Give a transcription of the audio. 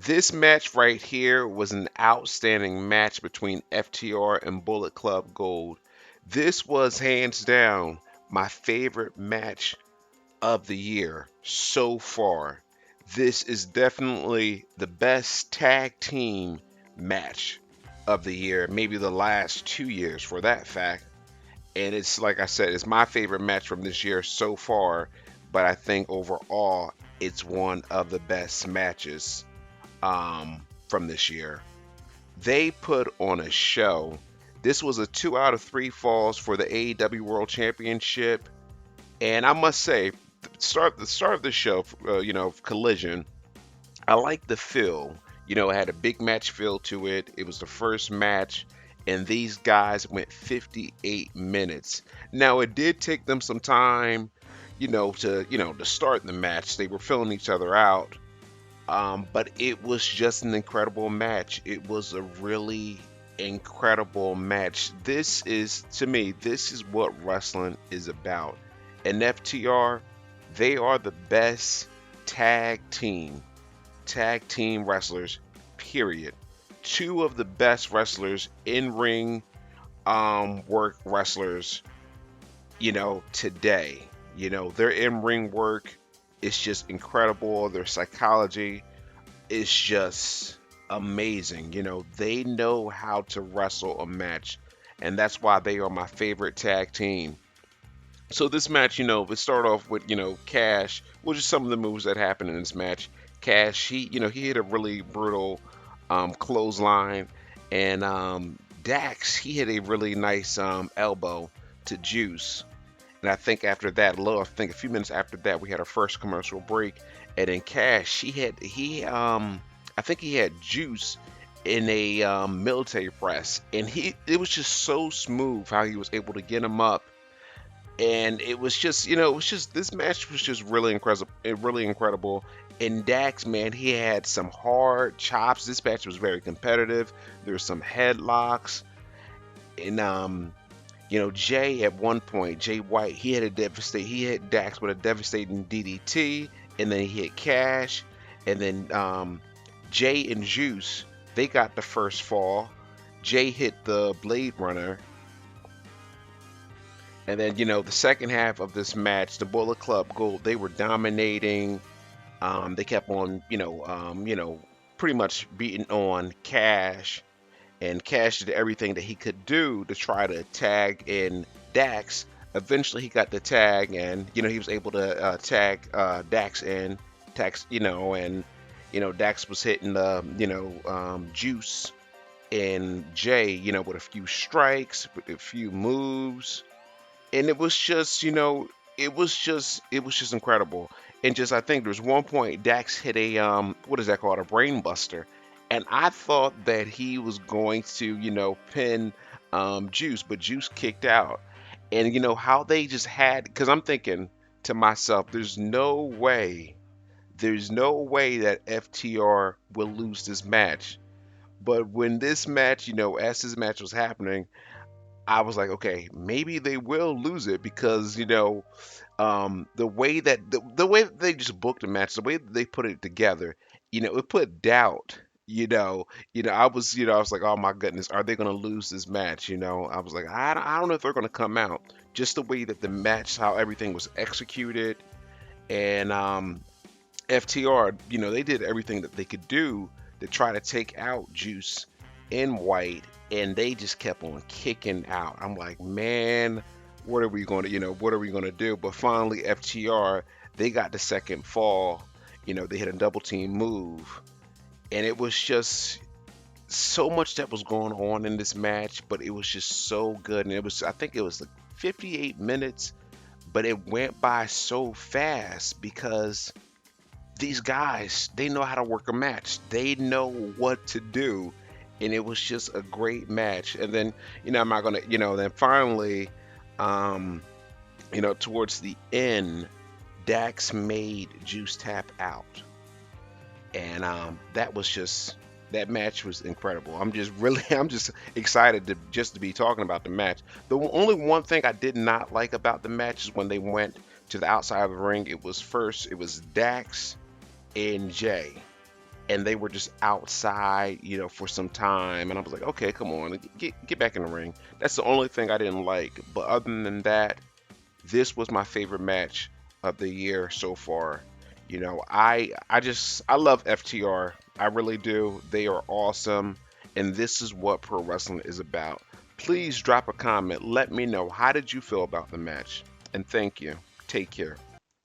This match right here was an outstanding match between FTR and Bullet Club Gold. This was hands down my favorite match of the year so far. This is definitely the best tag team match of the year, maybe the last 2 years for that fact. And it's like I said, it's my favorite match from this year so far. But I think overall, it's one of the best matches from this year. They put on a show. This was a 2 out of 3 falls for the AEW World Championship, and I must say, the start of the show, Collision. I like the feel. It had a big match feel to it. It was the first match, and these guys went 58 minutes. Now it did take them some time, to start the match. They were filling each other out, but it was just an incredible match. It was a really incredible match. This is, to me, this is what wrestling is about. And FTR, they are the best tag team, tag team wrestlers, period. Two of the best wrestlers in ring work wrestlers, today. Their in ring work is just incredible. Their psychology is just amazing. They know how to wrestle a match, and that's why they are my favorite tag team. So this match, it started off with, Cash, which is some of the moves that happened in this match. Cash, he hit a really brutal clothesline, and Dax, he hit a really nice elbow to Juice. And I think after that, I think a few minutes after that, we had our first commercial break, and then Cash, I think he had Juice in a military press, and it was just so smooth how he was able to get him up, and it was just, this match was just really incredible, really incredible. And Dax, man, he had some hard chops. This match was very competitive. There were some headlocks, and Jay at one point, Jay White, he hit Dax with a devastating DDT, and then he hit Cash, and then Jay and Juice, they got the first fall. Jay hit the Blade Runner, and then the second half of this match, the Bullet Club Gold, they were dominating. They kept on, pretty much beating on Cash, and Cash did everything that he could do to try to tag in Dax. Eventually, he got the tag, and he was able to tag Dax in. Dax, and Dax was hitting the Juice and Jay, with a few strikes, with a few moves, and it was just, it was just incredible. And just, I think there's one point Dax hit a what is that called, a brain buster, and I thought that he was going to pin Juice, but Juice kicked out. And how they just had, because I'm thinking to myself, there's no way that FTR will lose this match. But when this match, as this match was happening, I was like, okay, maybe they will lose it, because the way that they just booked the match, the way that they put it together, it put doubt. I was like, oh my goodness, are they going to lose this match? I was like, I don't know if they're going to come out. Just the way that the match, how everything was executed, and FTR, they did everything that they could do to try to take out Juice and White, and they just kept on kicking out. I'm like, man, what are we going to do? But finally, FTR, they got the second fall. They hit a double team move, and it was just so much that was going on in this match, but it was just so good. And I think it was like 58 minutes, but it went by so fast because these guys, they know how to work a match. They know what to do. And it was just a great match. And then, I'm not gonna, then finally, towards the end, Dax made Juice tap out. And that match was incredible. I'm just excited to be talking about the match. The only one thing I did not like about the match is when they went to the outside of the ring. It was Dax and Jay. and they were just outside, for some time, and I was like, okay, come on, get back in the ring. That's the only thing I didn't like. But other than that, this was my favorite match of the year so far. I love FTR. I really do. They are awesome, and this is what pro wrestling is about. Please drop a comment. Let me know, how did you feel about the match? And thank you. Take care.